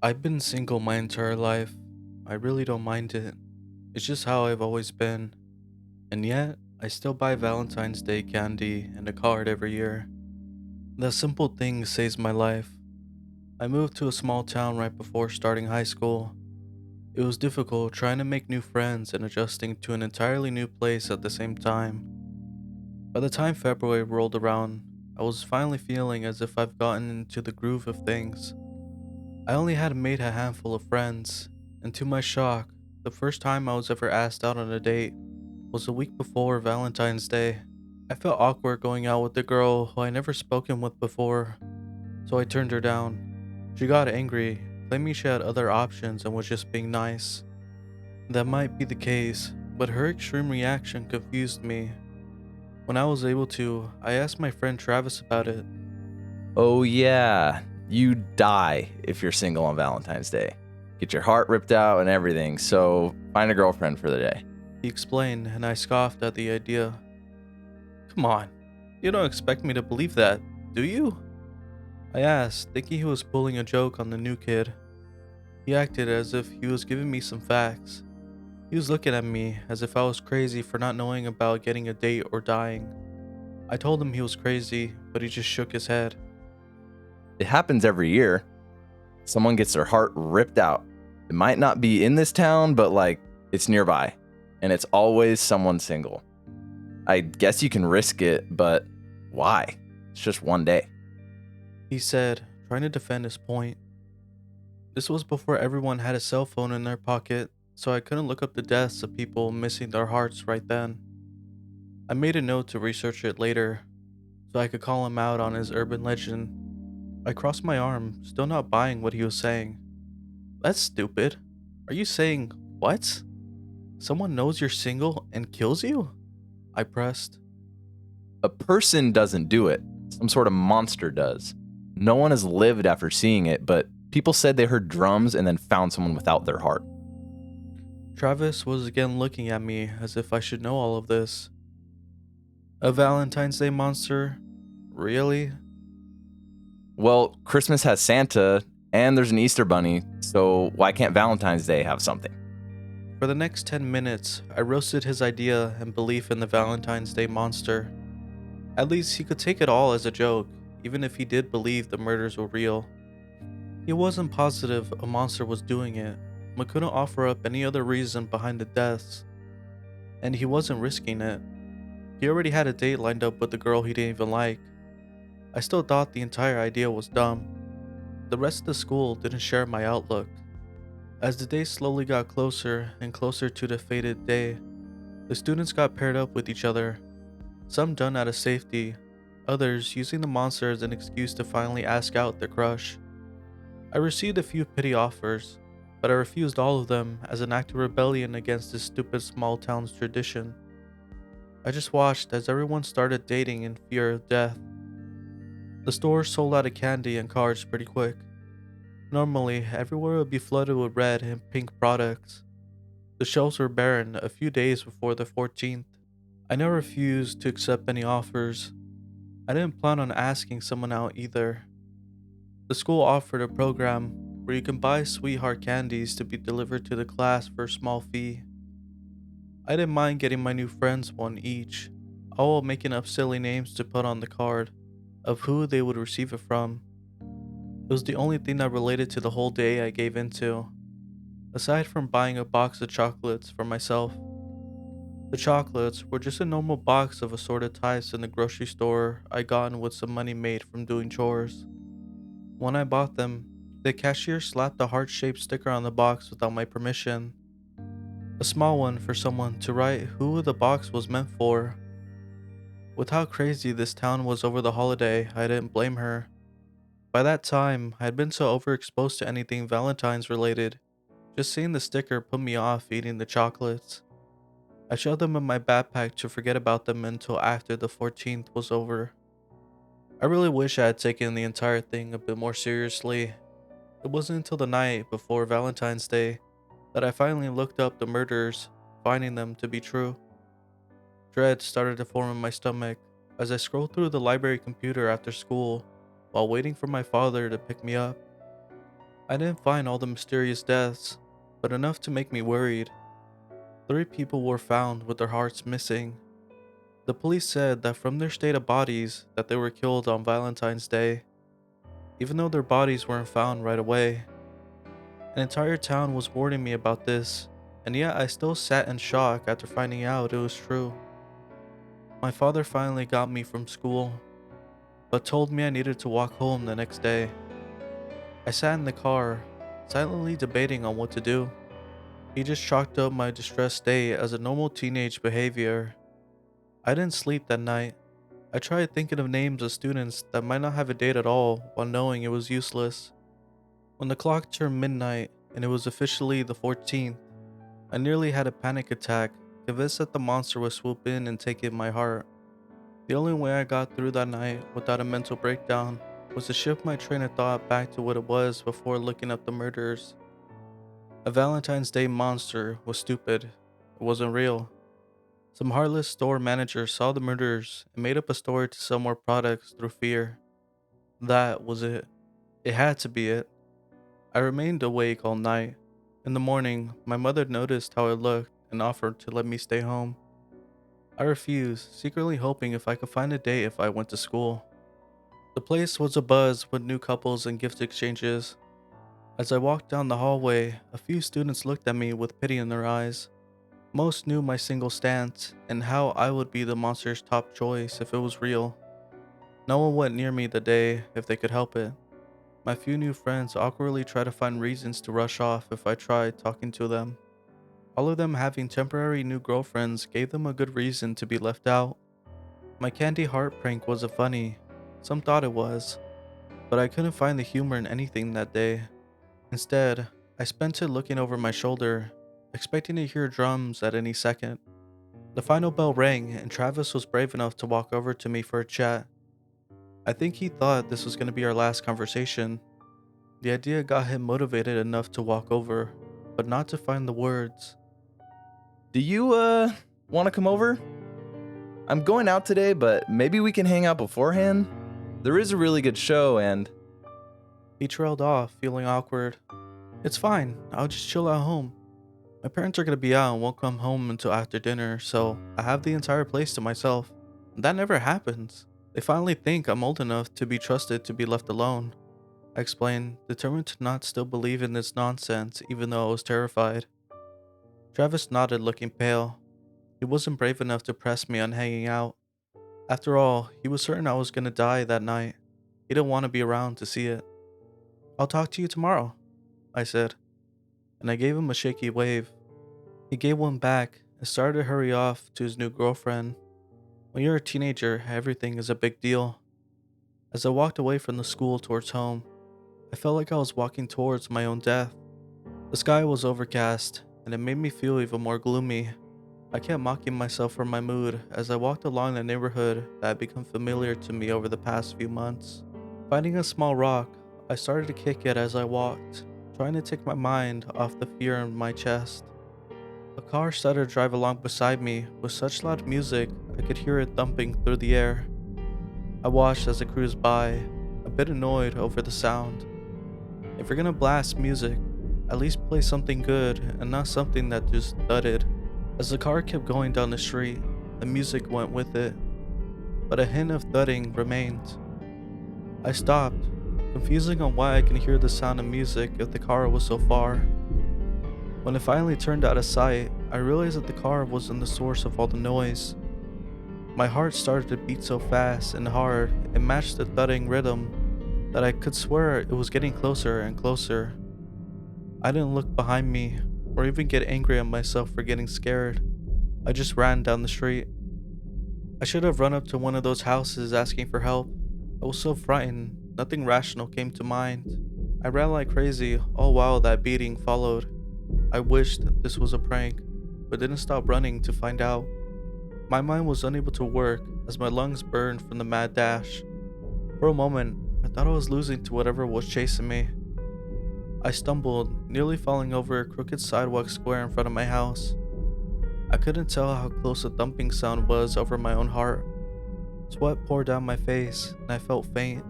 I've been single my entire life. I really don't mind it. It's just how I've always been. And yet, I still buy Valentine's Day candy and a card every year. That simple thing saves my life. I moved to a small town right before starting high school. It was difficult trying to make new friends and adjusting to an entirely new place at the same time. By the time February rolled around, I was finally feeling as if I've gotten into the groove of things. I only had made a handful of friends, and to my shock, the first time I was ever asked out on a date was a week before Valentine's Day. I felt awkward going out with a girl who I never spoken with before, so I turned her down. She got angry, claiming she had other options and was just being nice. That might be the case, but her extreme reaction confused me. When I was able to, I asked my friend Travis about it. Oh, yeah. You die if you're single on Valentine's Day. Get your heart ripped out and everything, so find a girlfriend for the day. He explained, and I scoffed at the idea. Come on, you don't expect me to believe that, do you? I asked, thinking he was pulling a joke on the new kid. He acted as if he was giving me some facts. He was looking at me as if I was crazy for not knowing about getting a date or dying. I told him he was crazy, but he just shook his head. It happens every year. Someone gets their heart ripped out. It might not be in this town, but it's nearby. And it's always someone single. I guess you can risk it, but why? It's just one day. He said, trying to defend his point. This was before everyone had a cell phone in their pocket, so I couldn't look up the deaths of people missing their hearts right then. I made a note to research it later, so I could call him out on his urban legend. I crossed my arm, still not buying what he was saying. That's stupid. Are you saying, what? Someone knows you're single and kills you? I pressed. A person doesn't do it. Some sort of monster does. No one has lived after seeing it, but people said they heard drums and then found someone without their heart. Travis was again looking at me as if I should know all of this. A Valentine's Day monster? Really? Well, Christmas has Santa, and there's an Easter bunny, so why can't Valentine's Day have something? For the next 10 minutes, I roasted his idea and belief in the Valentine's Day monster. At least he could take it all as a joke, even if he did believe the murders were real. He wasn't positive a monster was doing it, but couldn't offer up any other reason behind the deaths. And he wasn't risking it. He already had a date lined up with a girl he didn't even like. I still thought the entire idea was dumb. The rest of the school didn't share my outlook. As the day slowly got closer and closer to the fated day, the students got paired up with each other, some done out of safety, others using the monster as an excuse to finally ask out their crush. I received a few pity offers, but I refused all of them as an act of rebellion against this stupid small town's tradition. I just watched as everyone started dating in fear of death. The store sold out of candy and cards pretty quick. Normally, everywhere would be flooded with red and pink products. The shelves were barren a few days before the 14th. I never refused to accept any offers. I didn't plan on asking someone out either. The school offered a program where you can buy sweetheart candies to be delivered to the class for a small fee. I didn't mind getting my new friends one each, all while making up silly names to put on the card of who they would receive it from. It was the only thing that related to the whole day I gave into, aside from buying a box of chocolates for myself. The chocolates were just a normal box of assorted types in the grocery store I gotten with some money made from doing chores. When I bought them, the cashier slapped a heart-shaped sticker on the box without my permission, a small one for someone to write who the box was meant for. With how crazy this town was over the holiday, I didn't blame her. By that time, I had been so overexposed to anything Valentine's related, just seeing the sticker put me off eating the chocolates. I shoved them in my backpack to forget about them until after the 14th was over. I really wish I had taken the entire thing a bit more seriously. It wasn't until the night before Valentine's Day that I finally looked up the murders, finding them to be true. Dread started to form in my stomach as I scrolled through the library computer after school while waiting for my father to pick me up. I didn't find all the mysterious deaths, but enough to make me worried. 3 people were found with their hearts missing. The police said that from their state of bodies that they were killed on Valentine's Day, even though their bodies weren't found right away. An entire town was warning me about this, and yet I still sat in shock after finding out it was true. My father finally got me from school, but told me I needed to walk home the next day. I sat in the car, silently debating on what to do. He just chalked up my distressed state as a normal teenage behavior. I didn't sleep that night. I tried thinking of names of students that might not have a date at all while knowing it was useless. When the clock turned midnight and it was officially the 14th, I nearly had a panic attack, convinced that the monster would swoop in and take in my heart. The only way I got through that night without a mental breakdown was to shift my train of thought back to what it was before looking up the murders. A Valentine's Day monster was stupid. It wasn't real. Some heartless store manager saw the murders and made up a story to sell more products through fear. That was it. It had to be it. I remained awake all night. In the morning, my mother noticed how I looked and offered to let me stay home. I refused, secretly hoping if I could find a date if I went to school. The place was abuzz with new couples and gift exchanges. As I walked down the hallway, a few students looked at me with pity in their eyes. Most knew my single stance and how I would be the monster's top choice if it was real. No one went near me the day if they could help it. My few new friends awkwardly tried to find reasons to rush off if I tried talking to them. All of them having temporary new girlfriends gave them a good reason to be left out. My candy heart prank wasn't funny. Some thought it was, but I couldn't find the humor in anything that day. Instead, I spent it looking over my shoulder, expecting to hear drums at any second. The final bell rang and Travis was brave enough to walk over to me for a chat. I think he thought this was going to be our last conversation. The idea got him motivated enough to walk over, but not to find the words. Do you, want to come over? I'm going out today, but maybe we can hang out beforehand? There is a really good show and... He trailed off, feeling awkward. It's fine, I'll just chill at home. My parents are going to be out and won't come home until after dinner, so I have the entire place to myself. That never happens. They finally think I'm old enough to be trusted to be left alone. I explained, determined to not still believe in this nonsense even though I was terrified. Travis nodded, looking pale. He wasn't brave enough to press me on hanging out. After all, he was certain I was going to die that night. He didn't want to be around to see it. I'll talk to you tomorrow, I said, and I gave him a shaky wave. He gave one back and started to hurry off to his new girlfriend. When you're a teenager, everything is a big deal. As I walked away from the school towards home, I felt like I was walking towards my own death. The sky was overcast, and it made me feel even more gloomy. I kept mocking myself for my mood as I walked along the neighborhood that had become familiar to me over the past few months. Finding a small rock, I started to kick it as I walked, trying to take my mind off the fear in my chest. A car started to drive along beside me with such loud music I could hear it thumping through the air. I watched as it cruised by, a bit annoyed over the sound. If you're gonna blast music, at least play something good and not something that just thudded. As the car kept going down the street, the music went with it, but a hint of thudding remained. I stopped, confusing on why I can hear the sound of music if the car was so far. When it finally turned out of sight, I realized that the car wasn't the source of all the noise. My heart started to beat so fast and hard it matched the thudding rhythm that I could swear it was getting closer and closer. I didn't look behind me or even get angry at myself for getting scared. I just ran down the street. I should have run up to one of those houses asking for help. I was so frightened, nothing rational came to mind. I ran like crazy all while that beating followed. I wished this was a prank, but didn't stop running to find out. My mind was unable to work as my lungs burned from the mad dash. For a moment, I thought I was losing to whatever was chasing me. I stumbled, nearly falling over a crooked sidewalk square in front of my house. I couldn't tell how close the thumping sound was over my own heart. Sweat poured down my face, and I felt faint.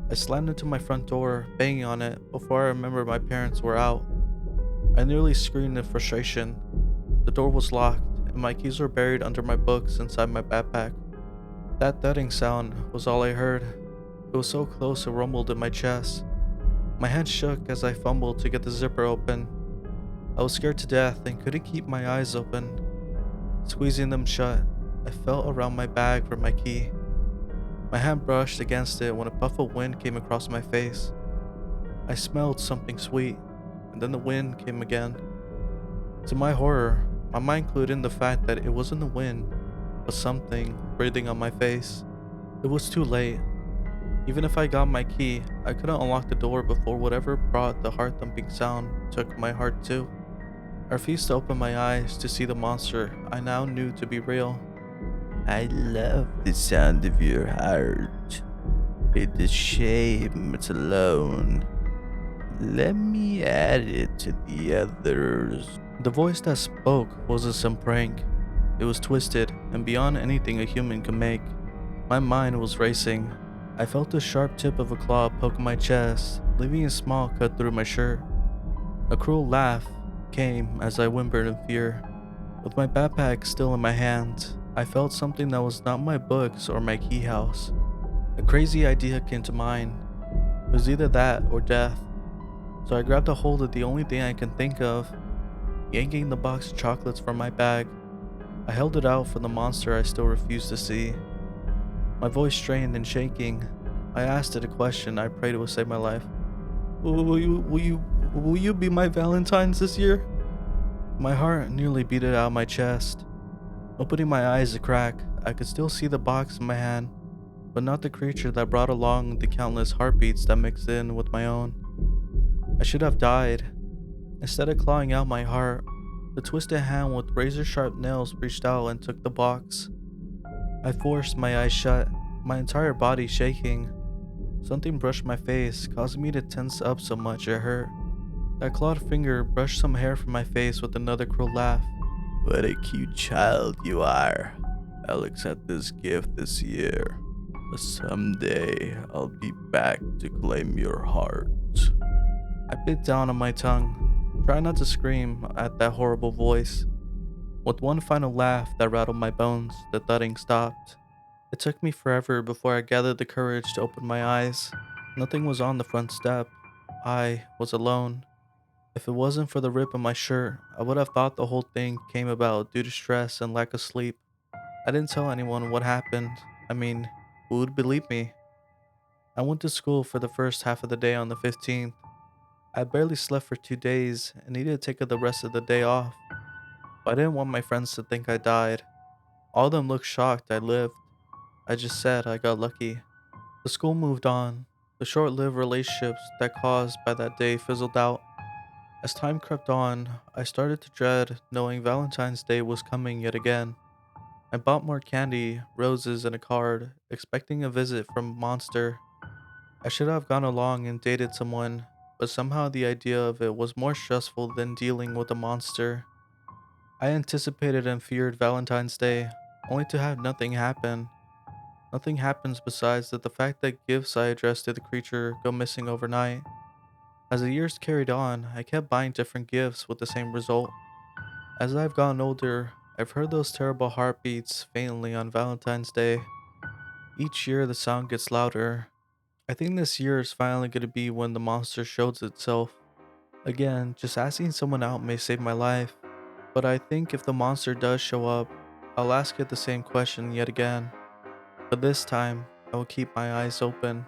I slammed into my front door, banging on it, before I remembered my parents were out. I nearly screamed in frustration. The door was locked, and my keys were buried under my books inside my backpack. That thudding sound was all I heard. It was so close it rumbled in my chest. My hand shook as I fumbled to get the zipper open. I was scared to death and couldn't keep my eyes open. Squeezing them shut, I felt around my bag for my key. My hand brushed against it when a puff of wind came across my face. I smelled something sweet, and then the wind came again. To my horror, my mind clued in the fact that it wasn't the wind, but something breathing on my face. It was too late. Even if I got my key, I couldn't unlock the door before whatever brought the heart-thumping sound took my heart too. I refused to open my eyes to see the monster I now knew to be real. I love the sound of your heart. It's a shame it's alone. Let me add it to the others. The voice that spoke wasn't some prank. It was twisted and beyond anything a human could make. My mind was racing. I felt the sharp tip of a claw poke my chest, leaving a small cut through my shirt. A cruel laugh came as I whimpered in fear. With my backpack still in my hand, I felt something that was not my books or my key house. A crazy idea came to mind. It was either that or death. So I grabbed a hold of the only thing I can think of, yanking the box of chocolates from my bag. I held it out for the monster I still refused to see. My voice strained and shaking. I asked it a question I prayed would save my life. Will you be my Valentine's this year? My heart nearly beat it out of my chest. Opening my eyes a crack, I could still see the box in my hand, but not the creature that brought along the countless heartbeats that mixed in with my own. I should have died. Instead of clawing out my heart, the twisted hand with razor-sharp nails reached out and took the box. I forced my eyes shut, my entire body shaking. Something brushed my face, causing me to tense up so much it hurt. That clawed finger brushed some hair from my face with another cruel laugh. What a cute child you are. I'll accept this gift this year, but someday I'll be back to claim your heart. I bit down on my tongue, trying not to scream at that horrible voice. With one final laugh that rattled my bones, the thudding stopped. It took me forever before I gathered the courage to open my eyes. Nothing was on the front step. I was alone. If it wasn't for the rip in my shirt, I would have thought the whole thing came about due to stress and lack of sleep. I didn't tell anyone what happened. I mean, who would believe me? I went to school for the first half of the day on the 15th. I barely slept for 2 days and needed to take the rest of the day off. But I didn't want my friends to think I died. All of them looked shocked I lived. I just said I got lucky. The school moved on. The short-lived relationships that caused by that day fizzled out. As time crept on, I started to dread knowing Valentine's Day was coming yet again. I bought more candy, roses, and a card, expecting a visit from Monster. I should have gone along and dated someone, but somehow the idea of it was more stressful than dealing with a monster. I anticipated and feared Valentine's Day, only to have nothing happen. Nothing happens besides that the fact that gifts I addressed to the creature go missing overnight. As the years carried on, I kept buying different gifts with the same result. As I've gotten older, I've heard those terrible heartbeats faintly on Valentine's Day. Each year the sound gets louder. I think this year is finally going to be when the monster shows itself. Again, just asking someone out may save my life, but I think if the monster does show up, I'll ask it the same question yet again. But this time, I will keep my eyes open.